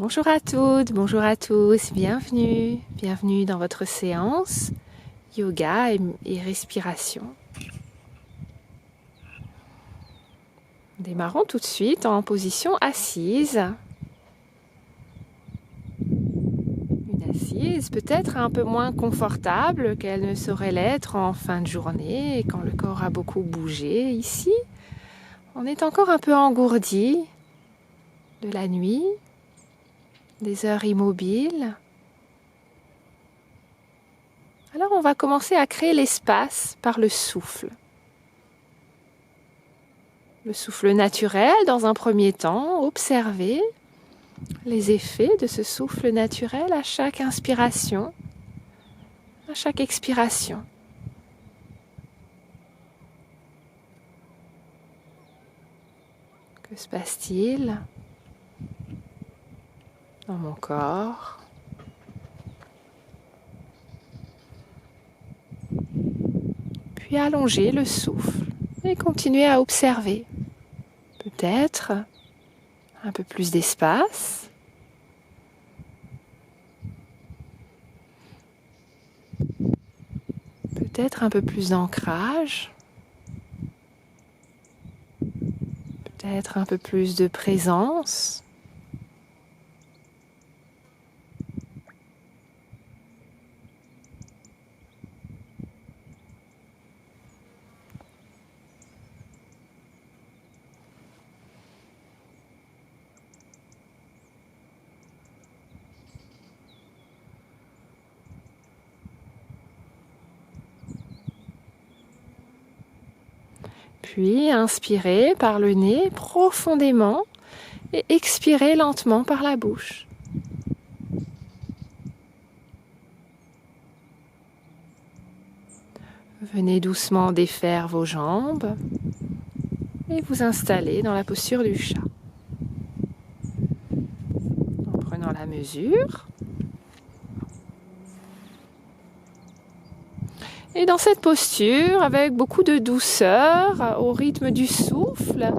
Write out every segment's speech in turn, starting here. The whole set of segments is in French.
Bonjour à toutes, bonjour à tous, bienvenue dans votre séance yoga et respiration. Démarrons tout de suite en position assise. Une assise peut-être un peu moins confortable qu'elle ne saurait l'être en fin de journée quand le corps a beaucoup bougé. Ici, on est encore un peu engourdi de la nuit, des heures immobiles. Alors on va commencer à créer l'espace par le souffle. Le souffle naturel dans un premier temps, observez les effets de ce souffle naturel à chaque inspiration, à chaque expiration. Que se passe-t-il dans mon corps ? Puis allongez le souffle et continuez à observer. Peut-être un peu plus d'espace. Peut-être un peu plus d'ancrage. Peut-être un peu plus de présence. Puis inspirez par le nez profondément et expirez lentement par la bouche. Venez doucement défaire vos jambes et vous installer dans la posture du chat. En prenant la mesure. Et dans cette posture, avec beaucoup de douceur, au rythme du souffle,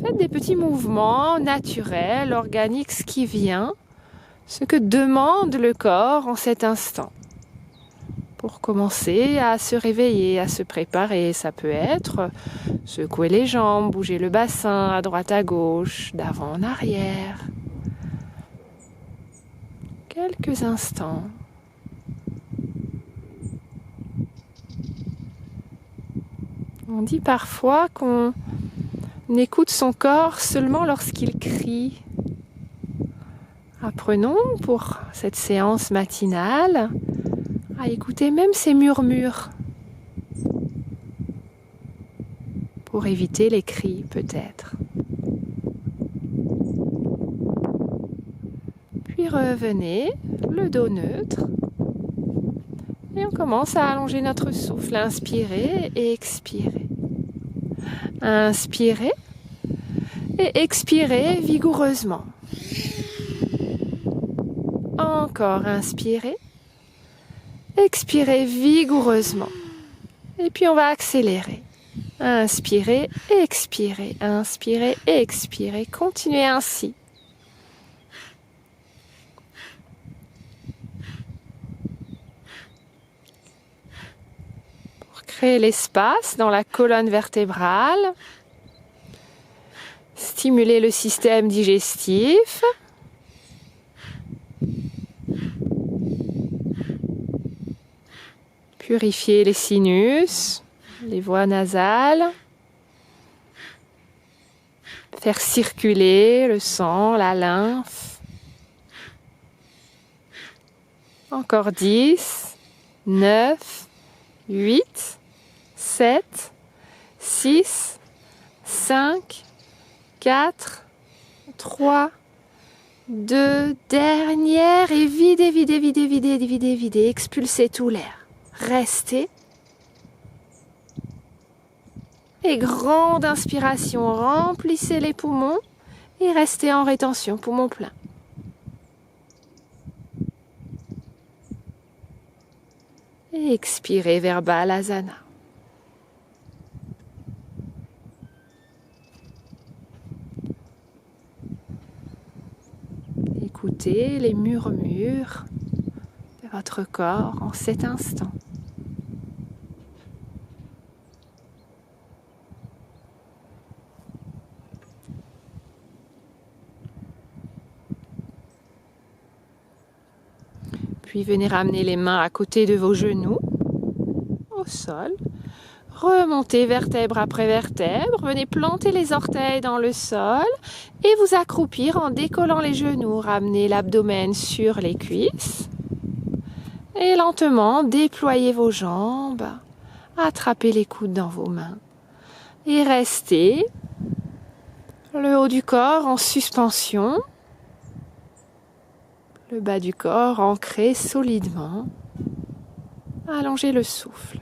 faites des petits mouvements naturels, organiques, ce qui vient, ce que demande le corps en cet instant. Pour commencer à se réveiller, à se préparer, ça peut être secouer les jambes, bouger le bassin à droite à gauche, d'avant en arrière. Quelques instants. On dit parfois qu'on écoute son corps seulement lorsqu'il crie. Apprenons pour cette séance matinale à écouter même ses murmures pour éviter les cris peut-être. Puis revenez, le dos neutre. Et on commence à allonger notre souffle. Inspirez et expirez. Inspirez et expirez vigoureusement. Encore inspirez. Expirez vigoureusement. Et puis on va accélérer. Inspirez et expirez. Inspirez et expirez. Continuez ainsi. Créer l'espace dans la colonne vertébrale, stimuler le système digestif, purifier les sinus, les voies nasales, faire circuler le sang, la lymphe. Encore 10, 9, 8, 7, 6, 5, 4, 3, 2, dernière et videz, expulsez tout l'air. Restez. Et grande inspiration, remplissez les poumons et restez en rétention, poumon plein. Et expirez vers Balasana. remontez les murmures de votre corps en cet instant. Puis venez ramener les mains à côté de vos genoux, au sol. Remontez vertèbre après vertèbre, venez planter les orteils dans le sol et vous accroupir en décollant les genoux. Ramenez l'abdomen sur les cuisses et lentement déployez vos jambes, attrapez les coudes dans vos mains et restez le haut du corps en suspension, le bas du corps ancré solidement. Allongez le souffle.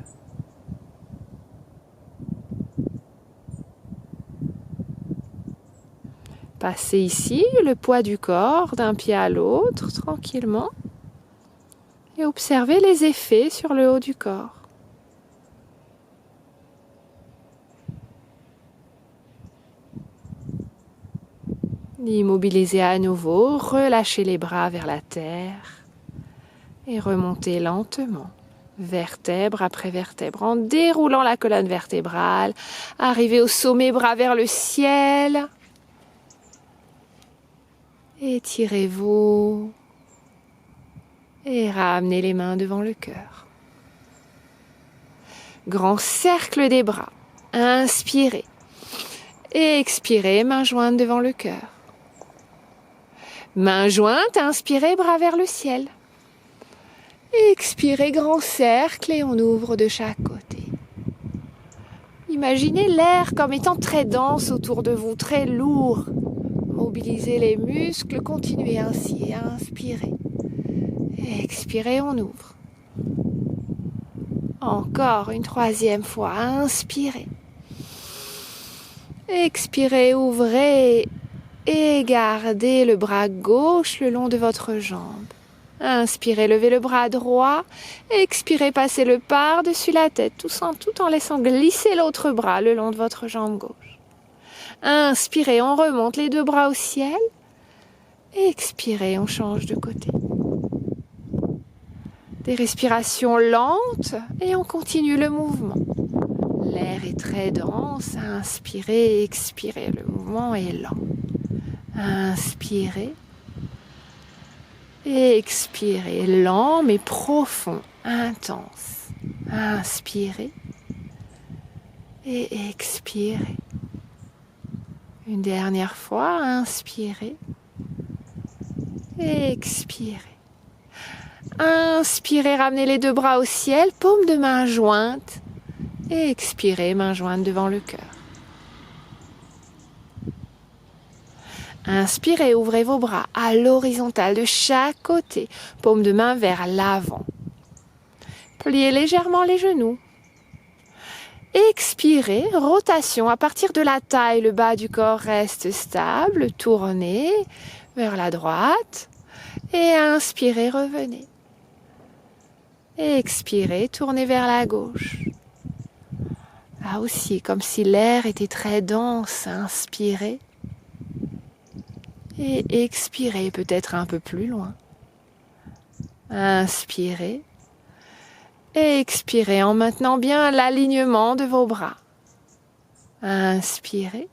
Passez ici le poids du corps d'un pied à l'autre tranquillement et observez les effets sur le haut du corps. Immobilisez à nouveau, relâchez les bras vers la terre et remontez lentement, vertèbre après vertèbre, en déroulant la colonne vertébrale. Arrivez au sommet, bras vers le ciel. Étirez-vous et ramenez les mains devant le cœur. Grand cercle des bras. Inspirez. Expirez, main jointe devant le cœur. Main jointe, inspirez, bras vers le ciel. Expirez, grand cercle et on ouvre de chaque côté. Imaginez l'air comme étant très dense autour de vous, très lourd. Mobilisez les muscles, continuez ainsi, inspirez. Expirez, on ouvre. Encore une troisième fois, inspirez. Expirez, ouvrez et gardez le bras gauche le long de votre jambe. Inspirez, levez le bras droit. Expirez, passez le par-dessus la tête, tout en laissant glisser l'autre bras le long de votre jambe gauche. Inspirez, on remonte les deux bras au ciel. Expirez, on change de côté. Des respirations lentes et on continue le mouvement. L'air est très dense. Inspirez, expirez. Le mouvement est lent. Inspirez. Expirez. Lent mais profond, intense. Inspirez. Et expirez. Une dernière fois, inspirez. Expirez. Inspirez, ramenez les deux bras au ciel, paume de main jointe. Et expirez, main jointe devant le cœur. Inspirez, ouvrez vos bras à l'horizontale de chaque côté, paume de main vers l'avant. Pliez légèrement les genoux. Expirez, rotation à partir de la taille, le bas du corps reste stable, tournez vers la droite. Et inspirez, revenez. Expirez, tournez vers la gauche. Là aussi, comme si l'air était très dense, inspirez. Et expirez, peut-être un peu plus loin. Inspirez. Et expirez en maintenant bien l'alignement de vos bras. Inspirez.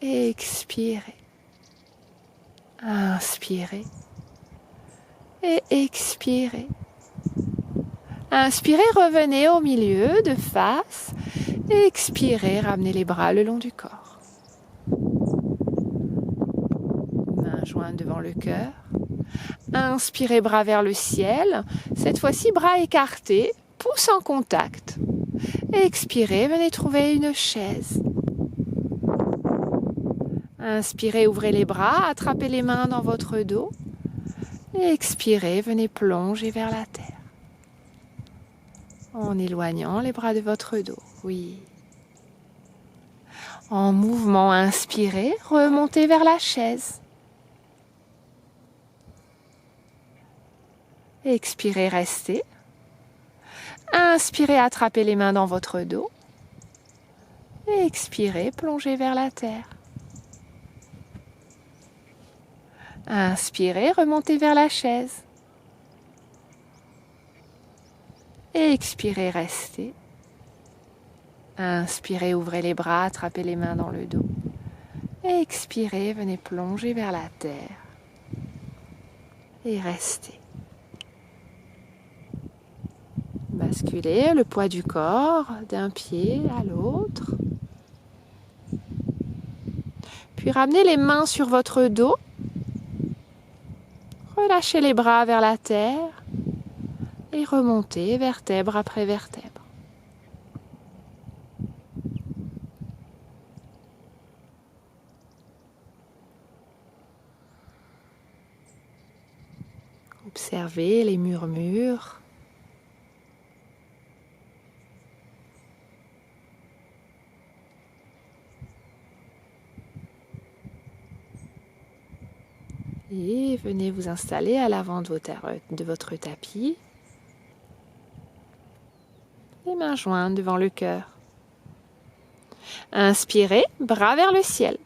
Expirez. Inspirez. Et expirez. Inspirez, revenez au milieu, de face. Expirez, ramenez les bras le long du corps. Main jointe devant le cœur. Inspirez, bras vers le ciel. Cette fois-ci, bras écartés, pouces en contact. Expirez, venez trouver une chaise. Inspirez, ouvrez les bras, attrapez les mains dans votre dos. Expirez, venez plonger vers la terre. En éloignant les bras de votre dos, oui. En mouvement, inspirez, remontez vers la chaise. Expirez, restez. Inspirez, attrapez les mains dans votre dos. Expirez, plongez vers la terre. Inspirez, remontez vers la chaise. Expirez, restez. Inspirez, ouvrez les bras, attrapez les mains dans le dos. Expirez, venez plonger vers la terre. Et restez. Basculez le poids du corps d'un pied à l'autre. Puis ramenez les mains sur votre dos. Relâchez les bras vers la terre et remontez vertèbre après vertèbre. Observez les murmures. Et venez vous installer à l'avant de votre tapis. Les mains jointes devant le cœur. Inspirez, bras vers le ciel.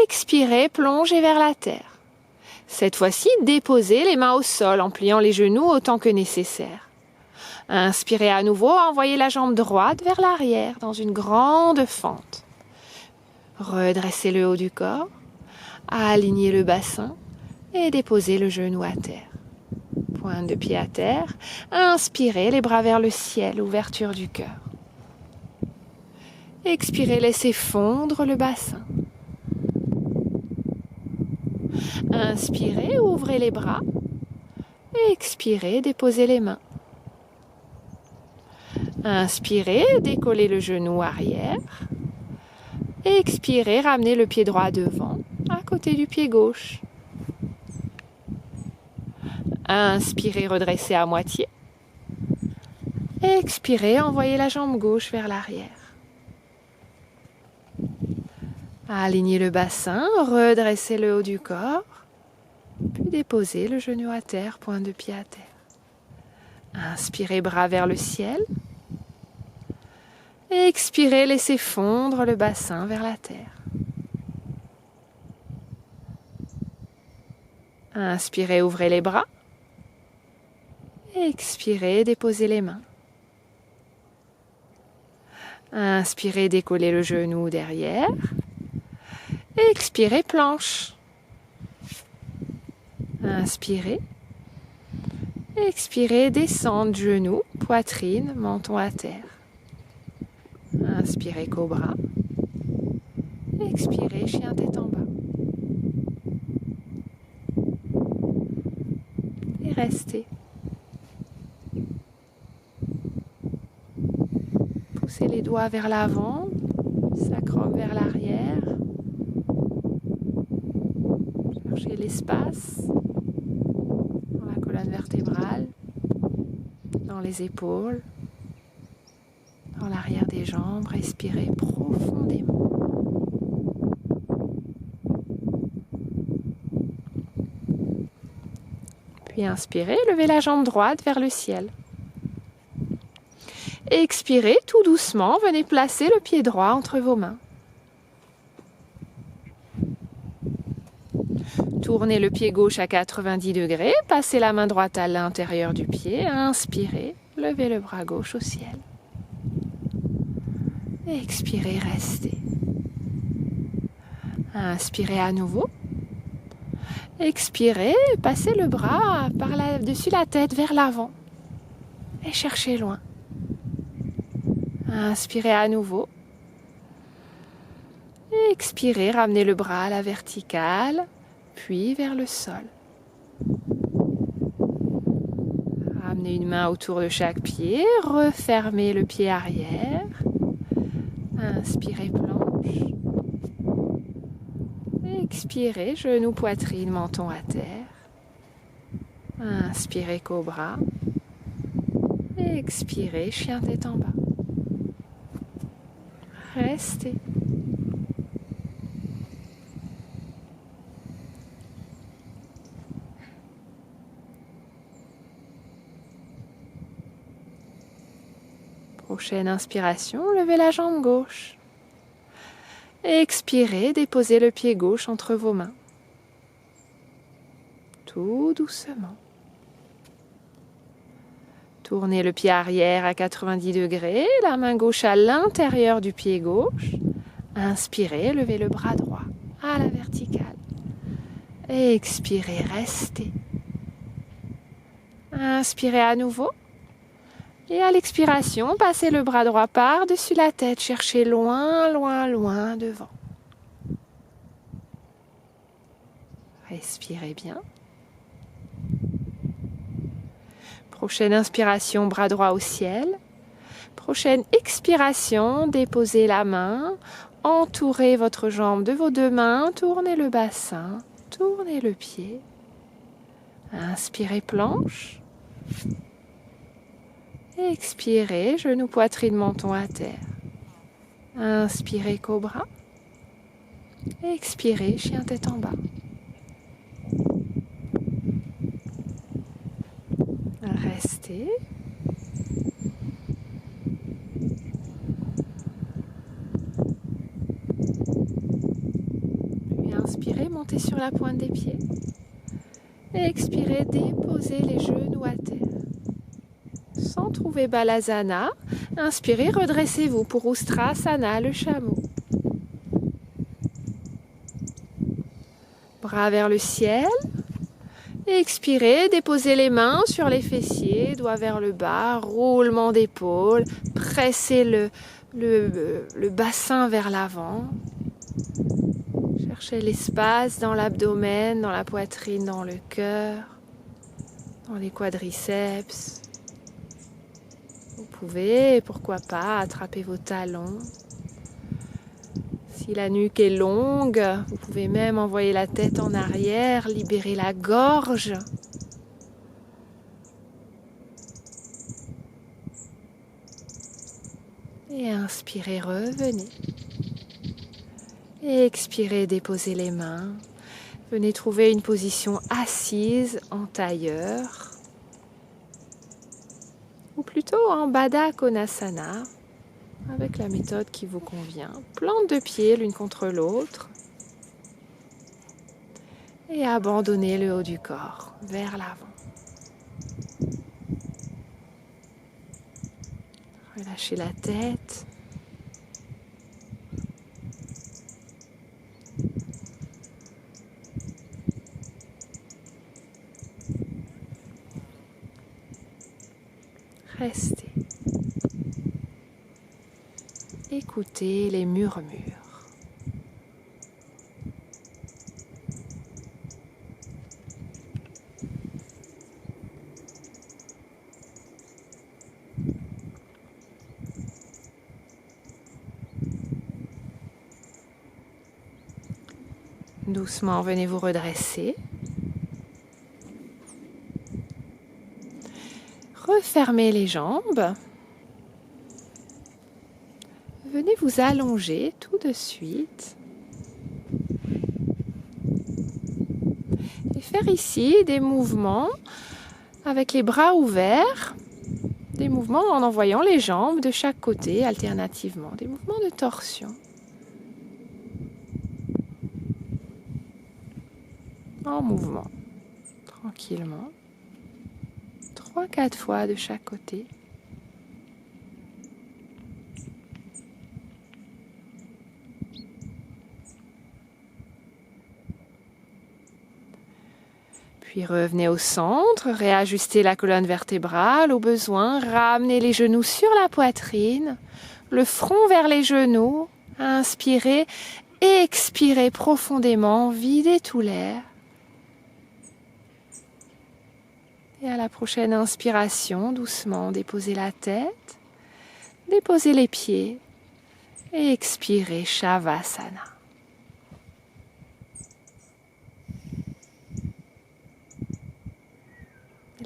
Expirez, plongez vers la terre. Cette fois-ci, déposez les mains au sol en pliant les genoux autant que nécessaire. Inspirez à nouveau, envoyez la jambe droite vers l'arrière dans une grande fente. Redressez le haut du corps, alignez le bassin et déposez le genou à terre. Pointe de pied à terre, inspirez les bras vers le ciel, ouverture du cœur. Expirez, laissez fondre le bassin. Inspirez, ouvrez les bras. Expirez, déposez les mains. Inspirez, décollez le genou arrière. Expirez, ramenez le pied droit devant, à côté du pied gauche. Inspirez, redressez à moitié. Expirez, envoyez la jambe gauche vers l'arrière. Alignez le bassin, redressez le haut du corps, puis déposez le genou à terre, pointe de pied à terre. Inspirez, bras vers le ciel. Expirez, laissez fondre le bassin vers la terre. Inspirez, ouvrez les bras. Expirez, déposez les mains. Inspirez, décollez le genou derrière. Expirez, planche. Inspirez. Expirez, descendre genou, poitrine, menton à terre. Inspirez, cobra. Expirez, chien tête en bas. Et restez. Poussez les doigts vers l'avant, sacrum vers l'arrière. Cherchez l'espace dans la colonne vertébrale, dans les épaules, dans l'arrière des jambes. Respirez profondément. Puis inspirez, levez la jambe droite vers le ciel. Expirez, tout doucement, venez placer le pied droit entre vos mains. Tournez le pied gauche à 90 degrés, passez la main droite à l'intérieur du pied, inspirez, levez le bras gauche au ciel. Expirez, restez. Inspirez à nouveau. Expirez, passez le bras par-dessus la tête vers l'avant et cherchez loin. Inspirez à nouveau. Expirez, ramenez le bras à la verticale, puis vers le sol. Ramenez une main autour de chaque pied, refermez le pied arrière. Inspirez, planche. Expirez, genou, poitrine, menton à terre. Inspirez, cobra. Expirez, chien tête en bas. Restez. Prochaine inspiration, levez la jambe gauche. Expirez, déposez le pied gauche entre vos mains. tout doucement. Tournez le pied arrière à 90 degrés, la main gauche à l'intérieur du pied gauche. Inspirez, levez le bras droit à la verticale. Expirez, restez. Inspirez à nouveau. Et à l'expiration, passez le bras droit par-dessus la tête, cherchez loin, loin, loin devant. Respirez bien. Prochaine inspiration, bras droit au ciel. Prochaine expiration, déposez la main, entourez votre jambe de vos deux mains, tournez le bassin, tournez le pied. Inspirez, planche. Expirez, genou, poitrine, menton à terre. Inspirez, cobra. Expirez, chien tête en bas. Restez. Puis inspirez, montez sur la pointe des pieds. Expirez, déposez les genoux à terre. Sans trouver Balasana, inspirez, redressez-vous pour Ustrasana, le chameau. Bras vers le ciel. Expirez, déposez les mains sur les fessiers, doigts vers le bas, roulement d'épaule, pressez le bassin vers l'avant. Cherchez l'espace dans l'abdomen, dans la poitrine, dans le cœur, dans les quadriceps. Vous pouvez, pourquoi pas, attraper vos talons. Si la nuque est longue, vous pouvez même envoyer la tête en arrière, libérer la gorge. Et inspirez, revenez. Et expirez, déposez les mains. Venez trouver une position assise en tailleur. Ou plutôt en Baddha Konasana, avec la méthode qui vous convient. Plante de pieds l'une contre l'autre. Et abandonnez le haut du corps vers l'avant. Relâchez la tête. Restez. Écoutez les murmures. Doucement, venez vous redresser. Refermez les jambes. Venez vous allonger tout de suite. Et faire ici des mouvements avec les bras ouverts. Des mouvements en envoyant les jambes de chaque côté alternativement. Des mouvements de torsion. En mouvement, tranquillement. 3-4 fois de chaque côté. Puis revenez au centre, réajustez la colonne vertébrale au besoin, ramenez les genoux sur la poitrine, le front vers les genoux, inspirez, expirez profondément, videz tout l'air. Et à la prochaine inspiration, doucement, déposez la tête, déposez les pieds et expirez Shavasana.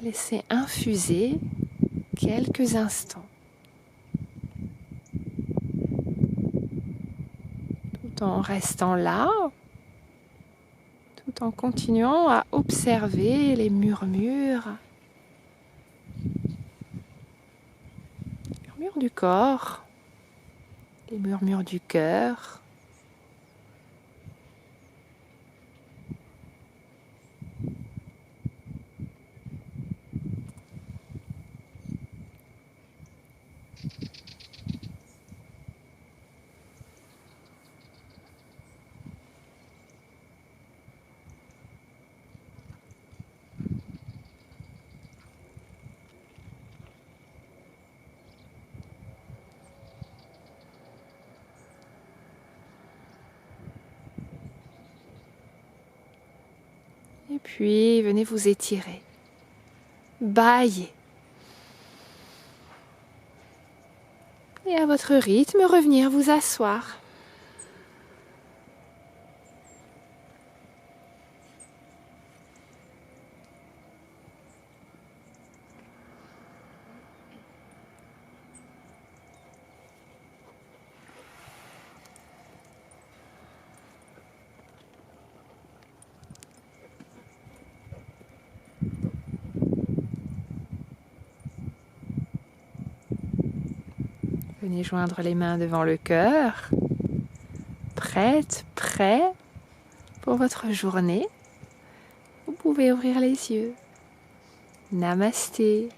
Laissez infuser quelques instants. Tout en restant là, tout en continuant à observer les murmures. Les murmures du corps, les murmures du cœur. puis venez vous étirer. Bâillez. Et à votre rythme, revenir vous asseoir. Venez joindre les mains devant le cœur. Prête, prêt pour votre journée. Vous pouvez ouvrir les yeux. Namasté.